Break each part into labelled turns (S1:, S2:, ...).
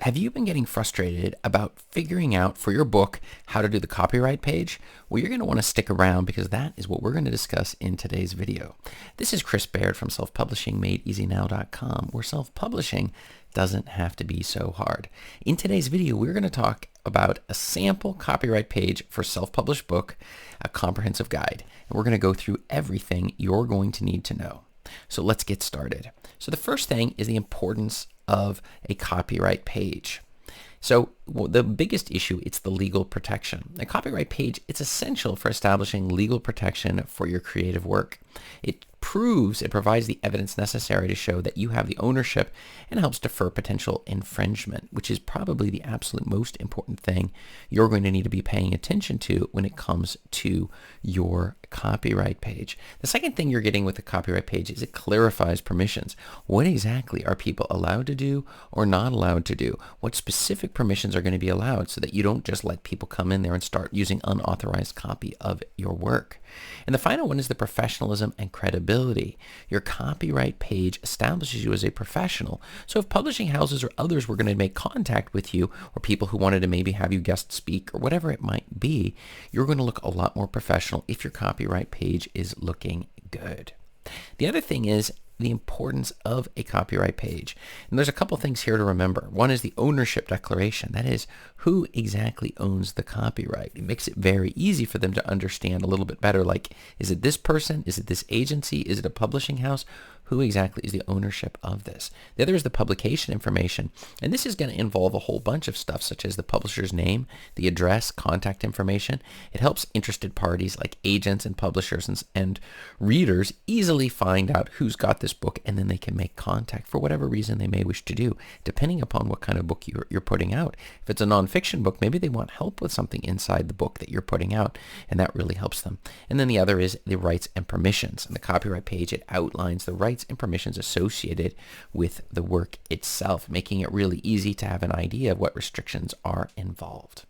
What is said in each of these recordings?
S1: Have you been getting frustrated about figuring out for your book how to do the copyright page? Well, you're going to want to stick around because that is what we're going to discuss in today's video. This is Chris Baird from selfpublishingmadeeasynow.com, where self-publishing doesn't have to be so hard. In today's video, we're going to talk about a sample copyright page for self-published book, a comprehensive guide. And we're going to go through everything you're going to need to know. So let's get started. So the first thing is the importance of a copyright page. So the biggest issue, it's the legal protection. A copyright page, it's essential for establishing legal protection for your creative work. It provides the evidence necessary to show that you have the ownership and helps defer potential infringement, which is probably the absolute most important thing you're going to need to be paying attention to when it comes to your copyright page. The second thing you're getting with the copyright page is it clarifies permissions. What exactly are people allowed to do or not allowed to do? What specific permissions are going to be allowed so that you don't just let people come in there and start using unauthorized copy of your work. And the final one is the professionalism and credibility. Your copyright page establishes you as a professional. So if publishing houses or others were going to make contact with you, or people who wanted to maybe have you guest speak or whatever it might be, you're going to look a lot more professional if your copyright page is looking good. The other thing is the importance of a copyright page. And there's a couple things here to remember. One is the ownership declaration. That is, who exactly owns the copyright? It makes it very easy for them to understand a little bit better, like, is it this person? Is it this agency? Is it a publishing house? Who exactly is the ownership of this? The other is the publication information. And this is going to involve a whole bunch of stuff, such as the publisher's name, the address, contact information. It helps interested parties like agents and publishers and readers easily find out who's got this book, and then they can make contact for whatever reason they may wish to do, depending upon what kind of book you're putting out. If it's a nonfiction book, maybe they want help with something inside the book that you're putting out, and that really helps them. And then the other is the rights and permissions. On the copyright page, it outlines the rights and permissions associated with the work itself, making it really easy to have an idea of what restrictions are involved.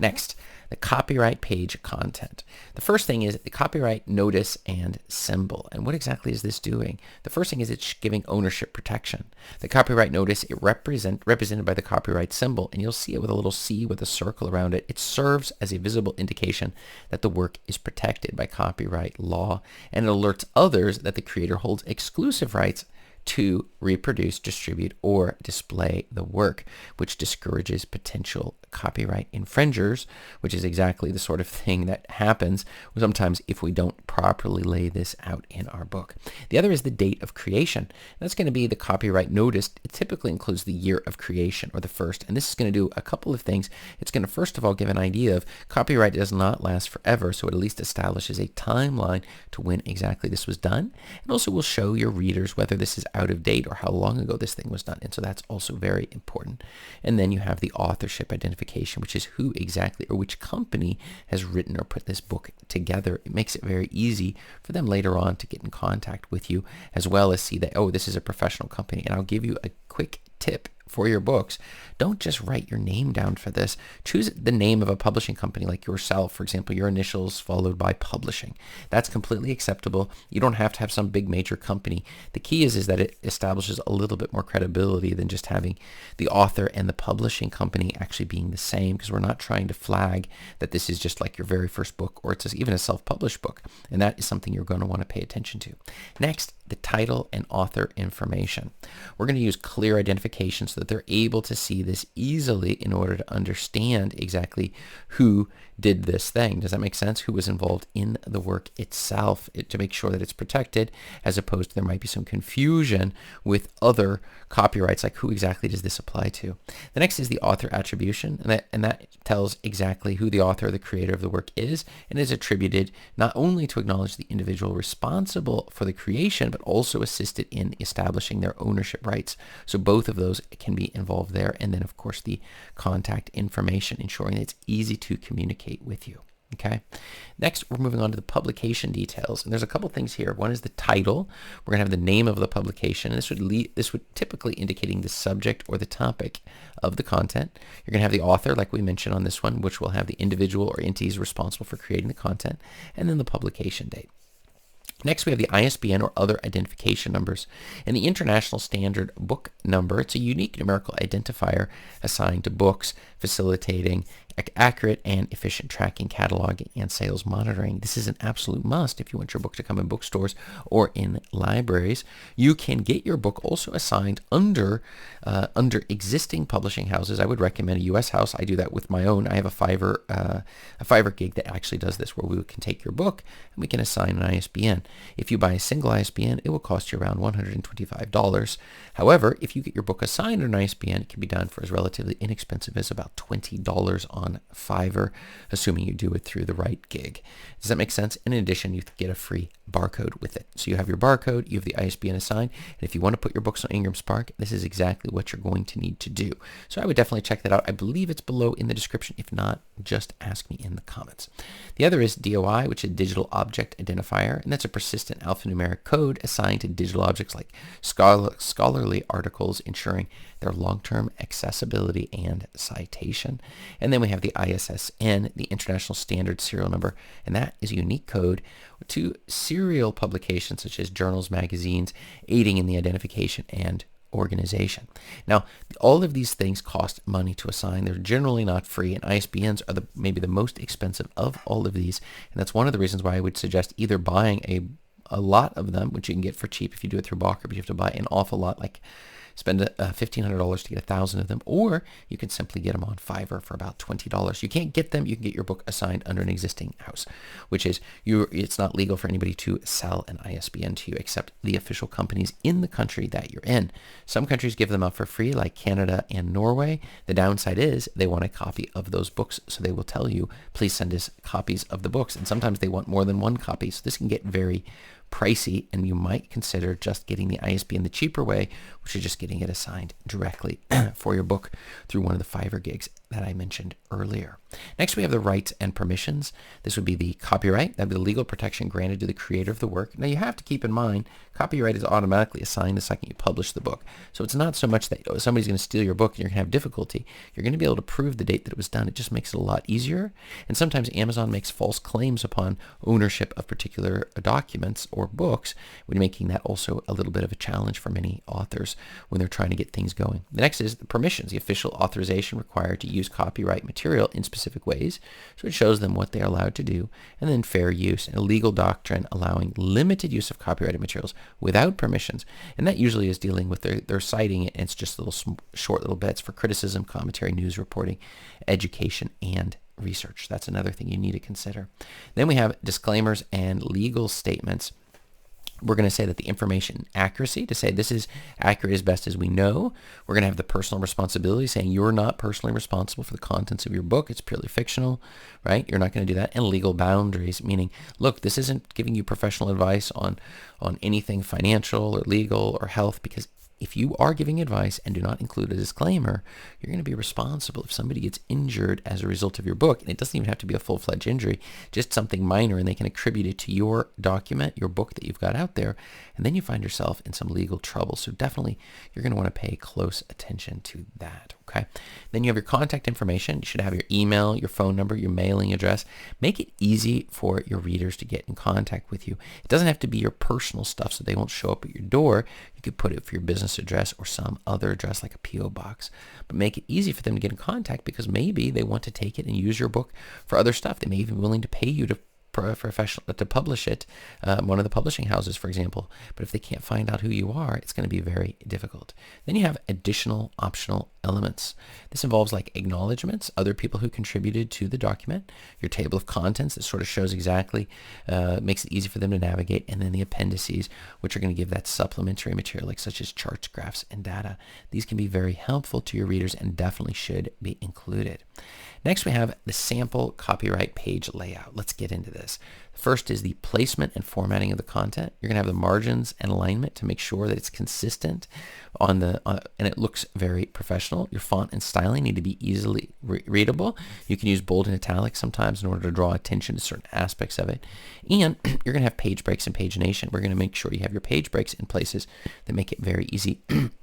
S1: Next, the copyright page content. The first thing is the copyright notice and symbol. And what exactly is this doing? The first thing is it's giving ownership protection. The copyright notice, it represented by the copyright symbol, and you'll see it with a little C with a circle around it. It serves as a visible indication that the work is protected by copyright law, and it alerts others that the creator holds exclusive rights to reproduce, distribute, or display the work, which discourages potential copyright infringers, which is exactly the sort of thing that happens sometimes if we don't properly lay this out in our book. The other is the date of creation. That's going to be the copyright notice. It typically includes the year of creation, or the first, and this is going to do a couple of things. It's going to first of all give an idea of copyright does not last forever, so it at least establishes a timeline to when exactly this was done, and also will show your readers whether this is out of date or how long ago this thing was done, and so that's also very important. And then you have the authorship identification, which is who exactly or which company has written or put this book together. It makes it very easy for them later on to get in contact with you, as well as see that, oh, this is a professional company. And I'll give you a quick tip for your books. Don't just write your name down for this. Choose the name of a publishing company like yourself, for example, your initials followed by publishing. That's completely acceptable. You don't have to have some big major company. The key is that it establishes a little bit more credibility than just having the author and the publishing company actually being the same, because we're not trying to flag that this is just like your very first book, or it's even a self-published book. And that is something you're going to want to pay attention to. Next, the title and author information. We're going to use clear identification so that they're able to see this easily in order to understand exactly who did this thing. Does that make sense? Who was involved in the work itself, to make sure that it's protected, as opposed to there might be some confusion with other copyrights, like who exactly does this apply to. The next is the author attribution, and that tells exactly who the author or the creator of the work is, and is attributed not only to acknowledge the individual responsible for the creation, but also assisted in establishing their ownership rights. So both of those can be involved there. And then, of course, the contact information, ensuring that it's easy to communicate with you. Okay. Next, we're moving on to the publication details, and there's a couple things here. One is the title. We're gonna have the name of the publication, and this would typically indicating the subject or the topic of the content. You're gonna have the author, like we mentioned on this one, which will have the individual or entities responsible for creating the content, and then the publication date. Next, we have the ISBN or other identification numbers. And the International Standard Book Number, it's a unique numerical identifier assigned to books, facilitating accurate and efficient tracking, cataloging, and sales monitoring. This is an absolute must if you want your book to come in bookstores or in libraries. You can get your book also assigned under existing publishing houses. I would recommend a U.S. house. I do that with my own. I have a Fiverr gig that actually does this, where we can take your book and we can assign an ISBN. If you buy a single ISBN, it will cost you around $125. However, if you get your book assigned an ISBN, it can be done for as relatively inexpensive as about $20 on Fiverr, assuming you do it through the right gig. Does that make sense? In addition, you get a free barcode with it. So you have your barcode, you have the ISBN assigned, and if you want to put your books on Ingram Spark, this is exactly what you're going to need to do. So I would definitely check that out. I believe it's below in the description. If not, just ask me in the comments. The other is DOI, which is Digital Object Identifier, and that's a persistent alphanumeric code assigned to digital objects like scholarly articles, ensuring their long-term accessibility and citation. And then we have the ISSN, the International Standard Serial Number, and that is a unique code to serial publications such as journals, magazines, aiding in the identification and organization. Now, all of these things cost money to assign. They're generally not free, and ISBNs are maybe the most expensive of all of these, and that's one of the reasons why I would suggest either buying a lot of them, which you can get for cheap if you do it through Bocker, but you have to buy an awful lot, like spend $1,500 to get 1,000 of them, or you can simply get them on Fiverr for about $20. You can't get them. You can get your book assigned under an existing house, which is it's not legal for anybody to sell an ISBN to you except the official companies in the country that you're in. Some countries give them out for free, like Canada and Norway. The downside is they want a copy of those books, so they will tell you, please send us copies of the books, and sometimes they want more than one copy, so this can get very pricey, and you might consider just getting the ISBN the cheaper way, which is just getting it assigned directly for your book through one of the Fiverr gigs that I mentioned earlier. Next, we have the rights and permissions. This would be the copyright. That would be the legal protection granted to the creator of the work. Now, you have to keep in mind, copyright is automatically assigned the second you publish the book. So it's not so much that somebody's going to steal your book and you're going to have difficulty. You're going to be able to prove the date that it was done. It just makes it a lot easier. And sometimes Amazon makes false claims upon ownership of particular documents or books, when making that also a little bit of a challenge for many authors when they're trying to get things going. The next is the permissions, the official authorization required to use copyright material in specific ways. So it shows them what they are allowed to do. And then fair use, and a legal doctrine allowing limited use of copyrighted materials without permissions. And that usually is dealing with they're citing it, and it's just short little bits for criticism, commentary, news reporting, education, and research. That's another thing you need to consider. Then we have disclaimers and legal statements. We're going to say that the information accuracy, to say this is accurate as best as we know. We're going to have the personal responsibility, saying you're not personally responsible for the contents of your book. It's purely fictional, right? You're not going to do that. And legal boundaries, meaning, look, this isn't giving you professional advice on anything financial or legal or health, because if you are giving advice and do not include a disclaimer, you're going to be responsible if somebody gets injured as a result of your book. And it doesn't even have to be a full-fledged injury, just something minor, and they can attribute it to your document, your book that you've got out there, and then you find yourself in some legal trouble. So definitely you're going to want to pay close attention to that, okay? Then you have your contact information. You should have your email, your phone number, your mailing address. Make it easy for your readers to get in contact with you. It doesn't have to be your personal stuff so they won't show up at your door. You could put it for your business address or some other address like a P.O. box, but make it easy for them to get in contact, because maybe they want to take it and use your book for other stuff. They may even be willing to pay you to publish it, one of the publishing houses, for example. But if they can't find out who you are, it's going to be very difficult. Then you have additional optional elements. This involves like acknowledgments, other people who contributed to the document, your table of contents that sort of shows exactly, makes it easy for them to navigate, and then the appendices, which are going to give that supplementary material, like such as charts, graphs, and data. These can be very helpful to your readers and definitely should be included. Next, we have the sample copyright page layout. Let's get into this. First is the placement and formatting of the content. You're going to have the margins and alignment to make sure that it's consistent and it looks very professional. Your font and styling need to be easily readable. You can use bold and italic sometimes in order to draw attention to certain aspects of it. And you're going to have page breaks and pagination. We're going to make sure you have your page breaks in places that make it very easy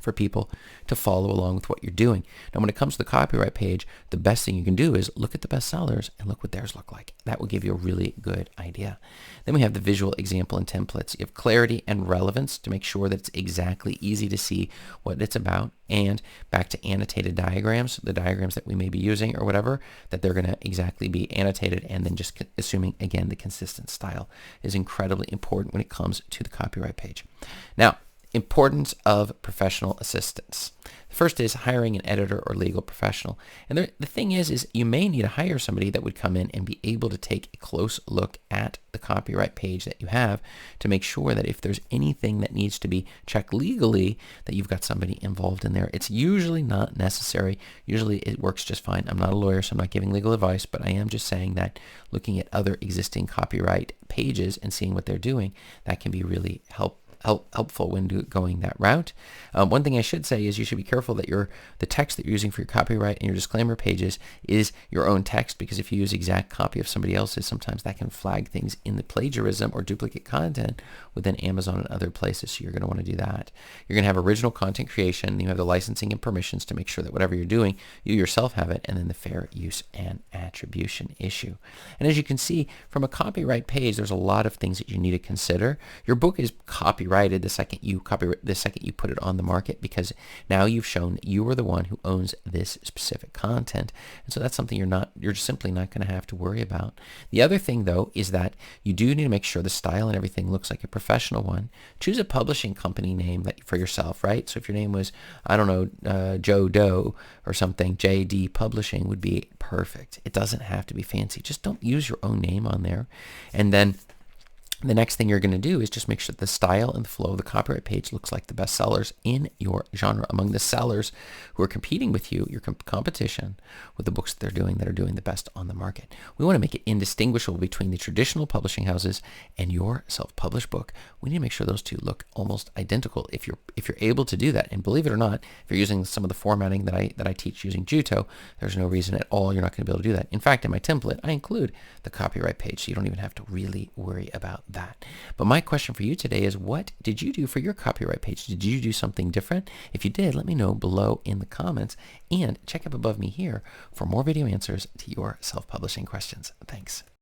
S1: for people to follow along with what you're doing. Now, when it comes to the copyright page, the best thing you can do is look at the bestsellers and look what theirs look like. That will give you a really good idea. idea. Then we have the visual example and templates. You have clarity and relevance to make sure that it's exactly easy to see what it's about, and back to annotated diagrams, the diagrams that we may be using or whatever, that they're going to exactly be annotated, and then just assuming, again, the consistent style is incredibly important when it comes to the copyright page. Now, importance of professional assistance. The first is hiring an editor or legal professional. And the thing is you may need to hire somebody that would come in and be able to take a close look at the copyright page that you have to make sure that if there's anything that needs to be checked legally, that you've got somebody involved in there. It's usually not necessary. Usually it works just fine. I'm not a lawyer, so I'm not giving legal advice, but I am just saying that looking at other existing copyright pages and seeing what they're doing, that can be really helpful when going that route. One thing I should say is you should be careful that the text that you're using for your copyright and your disclaimer pages is your own text, because if you use exact copy of somebody else's, sometimes that can flag things in the plagiarism or duplicate content within Amazon and other places, so you're going to want to do that. You're going to have original content creation, and you have the licensing and permissions to make sure that whatever you're doing, you yourself have it, and then the fair use and attribution issue. And as you can see, from a copyright page, there's a lot of things that you need to consider. Your book is copyrighted the second you put it on the market, because now you've shown that you are the one who owns this specific content, and so that's something you're simply not going to have to worry about. The other thing, though, is that you do need to make sure the style and everything looks like a professional one. Choose a publishing company name for yourself, right? So if your name was, I don't know, Joe Doe or something, JD Publishing would be perfect. It doesn't have to be fancy. Just don't use your own name on there. And then the next thing you're going to do is just make sure the style and the flow of the copyright page looks like the best sellers in your genre among the sellers who are competing with you, your competition, with the books that are doing the best on the market. We want to make it indistinguishable between the traditional publishing houses and your self-published book. We need to make sure those two look almost identical if you're able to do that. And believe it or not, if you're using some of the formatting that I teach using Juto, there's no reason at all you're not going to be able to do that. In fact, in my template, I include the copyright page, so you don't even have to really worry about that. But my question for you today is, what did you do for your copyright page? Did you do something different? If you did, let me know below in the comments, and check up above me here for more video answers to your self-publishing questions. Thanks.